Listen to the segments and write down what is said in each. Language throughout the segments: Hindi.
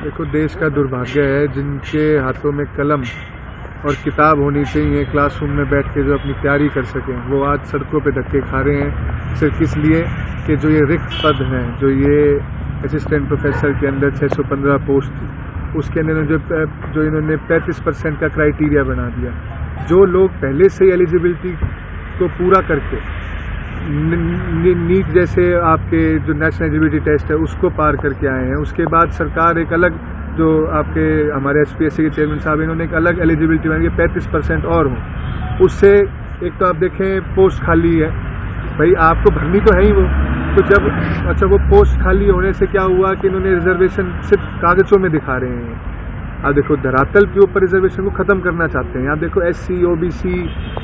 देखो, देश का दुर्भाग्य है जिनके हाथों में कलम और किताब होनी चाहिए, क्लासरूम में बैठ के जो अपनी तैयारी कर सकें, वो आज सड़कों पे धक्के खा रहे हैं। सिर्फ इसलिए कि जो ये रिक्त पद हैं, जो ये असिस्टेंट प्रोफेसर के अंदर 615 पोस्ट थी, उसके अंदर जो इन्होंने 35% का क्राइटेरिया बना दिया। जो लोग पहले से एलिजिबिलिटी को पूरा करके नीट जैसे आपके जो नेशनल एलिजिबिलिटी टेस्ट है उसको पार करके आए हैं, उसके बाद सरकार एक अलग जो आपके हमारे एचपीएससी के चेयरमैन साहब इन्होंने एक अलग एलिजिबिलिटी बनाई 35% और हो। उससे एक तो आप देखें पोस्ट खाली है, भाई आपको भरनी तो है ही वो, तो जब अच्छा वो पोस्ट खाली होने से क्या हुआ कि इन्होंने रिजर्वेशन सिर्फ कागजों में दिखा रहे हैं। आप देखो धरातल के ऊपर रिजर्वेशन को ख़त्म करना चाहते हैं। आप देखो एससी ओबीसी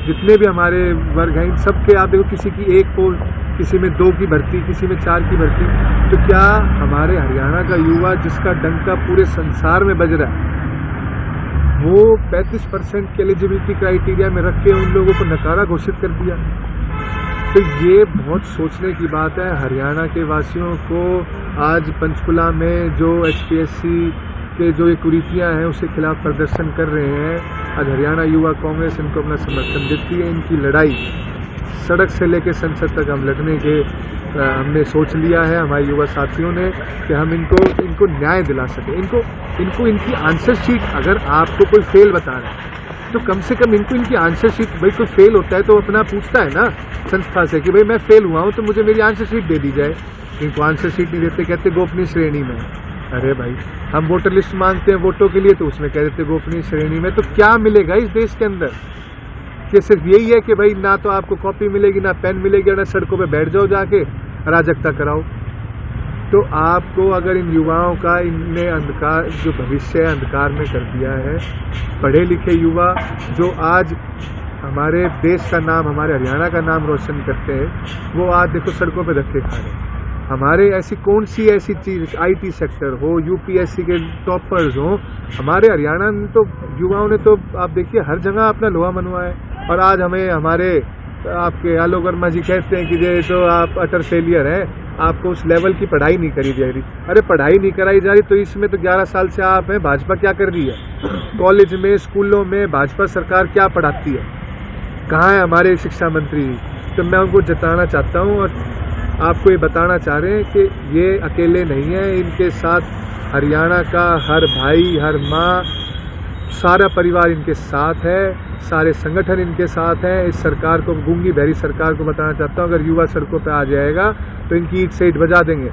जितने भी हमारे वर्ग हैं इन सब के आप देखो किसी की 1 पोस्ट, किसी में 2 की भर्ती, किसी में 4 की भर्ती। तो क्या हमारे हरियाणा का युवा जिसका डंका पूरे संसार में बज रहा है, वो 35% के एलिजिबिलिटी क्राइटेरिया में रख के उन लोगों को नकारा घोषित कर दिया? तो ये बहुत सोचने की बात है। हरियाणा के वासियों को आज पंचकुला में जो एचपीएससी के जो ये कुरीतियाँ हैं उसके खिलाफ प्रदर्शन कर रहे हैं, आज हरियाणा युवा कांग्रेस इनको अपना समर्थन देती है। इनकी लड़ाई सड़क से लेकर संसद तक हम लड़ने के हमने सोच लिया है हमारे युवा साथियों ने कि हम इनको न्याय दिला सकें। इनको इनकी आंसर शीट, अगर आपको कोई फेल बता रहा है तो कम से कम इनकी आंसर शीट, भाई कोई फेल होता है तो अपना पूछता है ना संस्था से कि भाई मैं फेल हुआ हूँ तो मुझे मेरी आंसर शीट दे दी जाए। इनको आंसर शीट नहीं देते, कहते गोपनीय श्रेणी में। अरे भाई हम वोटर लिस्ट मांगते हैं वोटों के लिए तो उसमें कह देते गोपनीय श्रेणी में। तो क्या मिलेगा इस देश के अंदर? कि सिर्फ यही है कि भाई ना तो आपको कॉपी मिलेगी, ना पेन मिलेगी, ना सड़कों पे बैठ जाओ जाके अराजकता कराओ। तो आपको अगर इन युवाओं का इनने अंधकार जो भविष्य है अंधकार में कर दिया है। पढ़े लिखे युवा जो आज हमारे देश का नाम, हमारे हरियाणा का नाम रोशन करते हैं, वो आज देखो सड़कों पे धक्के खा रहे हैं। हमारे ऐसी कौन सी ऐसी चीज़, आईटी सेक्टर हो, यूपीएससी के टॉपर्स हो, हमारे हरियाणा में तो युवाओं ने तो आप देखिए हर जगह अपना लोहा मनवाया है। और आज हमें हमारे आपके आलोक वर्मा जी कहते हैं कि ये तो आप अटर फेलियर हैं, आपको उस लेवल की पढ़ाई नहीं करी जा रही। अरे पढ़ाई नहीं कराई जा रही तो इसमें तो 11 साल से आप हैं, भाजपा क्या कर रही है? कॉलेज में स्कूलों में भाजपा सरकार क्या पढ़ाती है? कहाँ है हमारे शिक्षा मंत्री? तो मैं उनको जताना चाहता हूँ और आपको ये बताना चाह रहे हैं कि ये अकेले नहीं है, इनके साथ हरियाणा का हर भाई, हर माँ, सारा परिवार इनके साथ है, सारे संगठन इनके साथ हैं। इस सरकार को, गूंगी बहरी सरकार को बताना चाहता हूँ, अगर युवा सड़कों पे आ जाएगा तो इनकी ईट से ईट बजा देंगे।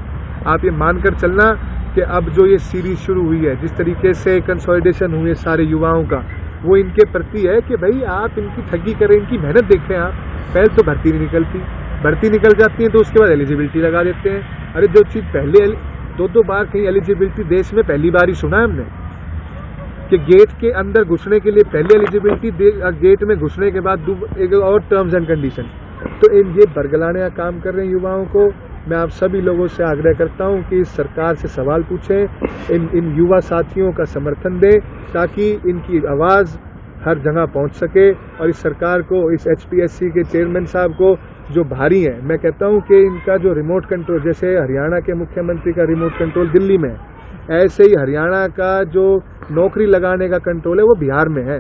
आप ये मानकर चलना कि अब जो ये सीरीज शुरू हुई है, जिस तरीके से कंसोलिडेशन हुई है सारे युवाओं का, वो इनके प्रति है कि भाई आप इनकी ठगी करें, इनकी मेहनत देखें। आप पहले तो भर्ती नहीं निकलती, भर्ती निकल जाती है तो उसके बाद एलिजिबिलिटी लगा देते हैं। अरे जो चीज़ पहले 2 बार कहीं एलिजिबिलिटी देश में पहली बार ही सुना है हमने कि गेट के अंदर घुसने के लिए पहले एलिजिबिलिटी, गेट में घुसने के बाद एक और टर्म्स एंड कंडीशन। तो ये बरगलाने का काम कर रहे हैं युवाओं को। मैं आप सभी लोगों से आग्रह करता हूं कि इस सरकार से सवाल पूछें, इन युवा साथियों का समर्थन दें ताकि इनकी आवाज़ हर जगह पहुंच सके। और इस सरकार को, इस एचपीएससी के चेयरमैन साहब को जो भारी है, मैं कहता हूं कि इनका जो रिमोट कंट्रोल, जैसे हरियाणा के मुख्यमंत्री का रिमोट कंट्रोल दिल्ली में, ऐसे ही हरियाणा का जो नौकरी लगाने का कंट्रोल है वो बिहार में है।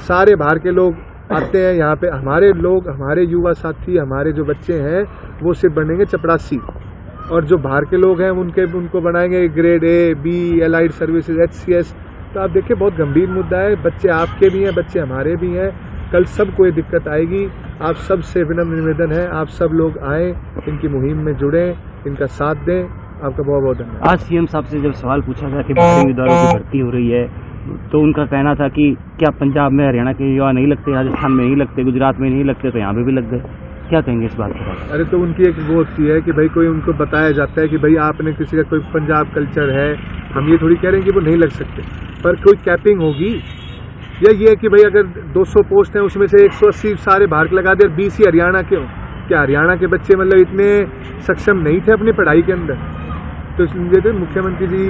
सारे बाहर के लोग आते हैं यहाँ पे, हमारे लोग, हमारे युवा साथी, हमारे जो बच्चे हैं वो सिर्फ बनेंगे चपरासी, और जो बाहर के लोग हैं उनको बनाएंगे grade A, B, allied services, HCS। तो आप देखिए बहुत गंभीर मुद्दा है। बच्चे आपके भी हैं, बच्चे हमारे भी हैं, कल सबको ये दिक्कत आएगी। आप सबसे विनम्र निवेदन है, आप सब लोग आएँ, इनकी मुहिम में जुड़ें, इनका साथ दें। आपका बहुत बहुत धन्यवाद। आज सीएम साहब से जब सवाल पूछा गया कि भारतीय उम्मीदवारों की भर्ती हो रही है तो उनका कहना था कि क्या पंजाब में हरियाणा के युवा नहीं लगते, राजस्थान में नहीं लगते, गुजरात में नहीं लगते, तो यहाँ पे भी लग गए। क्या कहेंगे इस बात पर? अरे तो उनकी एक वो होती है कि भाई कोई उनको बताया जाता है कि भाई आपने किसी का कोई पंजाब कल्चर है, हम ये थोड़ी कह रहे हैं कि वो नहीं लग सकते, पर कोई कैपिंग होगी। या ये है कि भाई अगर 200 पोस्ट हैं उसमें से 180 सारे बाहर के लगा दे, 20 ही हरियाणा के हो। क्या हरियाणा के बच्चे मतलब इतने सक्षम नहीं थे अपनी पढ़ाई के अंदर? तो इसलिए तो मुख्यमंत्री जी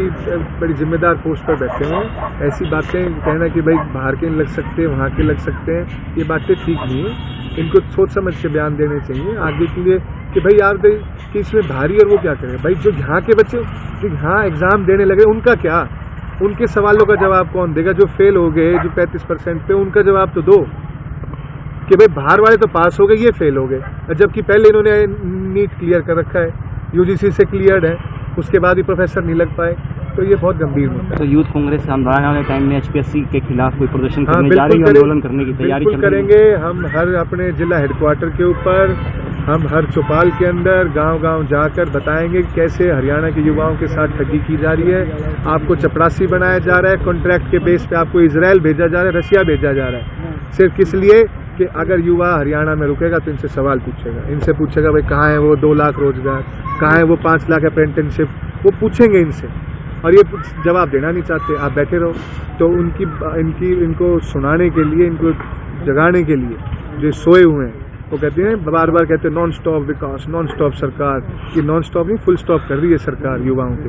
बड़ी जिम्मेदार पोस्ट पर बैठे हैं। ऐसी बातें कहना कि भाई बाहर के लग सकते हैं, वहाँ के लग सकते हैं, ये बातें ठीक नहीं है। इनको सोच समझ के बयान देने चाहिए आगे के लिए कि भाई यार कि इसमें भारी और वो क्या करें। भाई जो यहाँ के बच्चे जो यहाँ एग्ज़ाम देने लगे उनका क्या, उनके सवालों का जवाब कौन देगा? जो फेल हो गए, जो 35% पे, उनका जवाब तो दो कि भाई बाहर वाले तो पास हो गए, ये फेल हो गए, जबकि पहले इन्होंने नीट क्लियर कर रखा है, यूजीसी से क्लियर्ड है, उसके बाद भी प्रोफेसर नहीं लग पाए, तो ये बहुत गंभीर मुद्दा है। तो यूथ कांग्रेस आने वाले टाइम में एचपीएससी के खिलाफ कोई प्रदर्शन करने जा रही है, आंदोलन करने की तैयारी चल रही है? करेंगे हम, हर अपने जिला हेडक्वार्टर के ऊपर, हम हर चौपाल के अंदर गांव-गांव जाकर बताएंगे कैसे हरियाणा के युवाओं के साथ ठगी की जा रही है, आपको चपरासी बनाया जा रहा है, कॉन्ट्रैक्ट के बेस पे आपको इजराइल भेजा जा रहा है, रशिया भेजा जा रहा है, सिर्फ किस लिए कि अगर युवा हरियाणा में रुकेगा तो इनसे सवाल पूछेगा, इनसे पूछेगा भाई कहाँ है वो 2 लाख रोजगार, कहाँ है वो 5 लाख अप्रेंटिसशिप, वो पूछेंगे इनसे, और ये जवाब देना नहीं चाहते, आप बैठे रहो। तो इनको सुनाने के लिए, इनको जगाने के लिए जो सोए हुए हैं, वो कहते हैं, बार बार कहते हैं नॉन स्टॉप विकास, नॉन स्टॉप सरकार, ये नॉन स्टॉप नहीं, फुल स्टॉप कर रही है सरकार युवाओं के।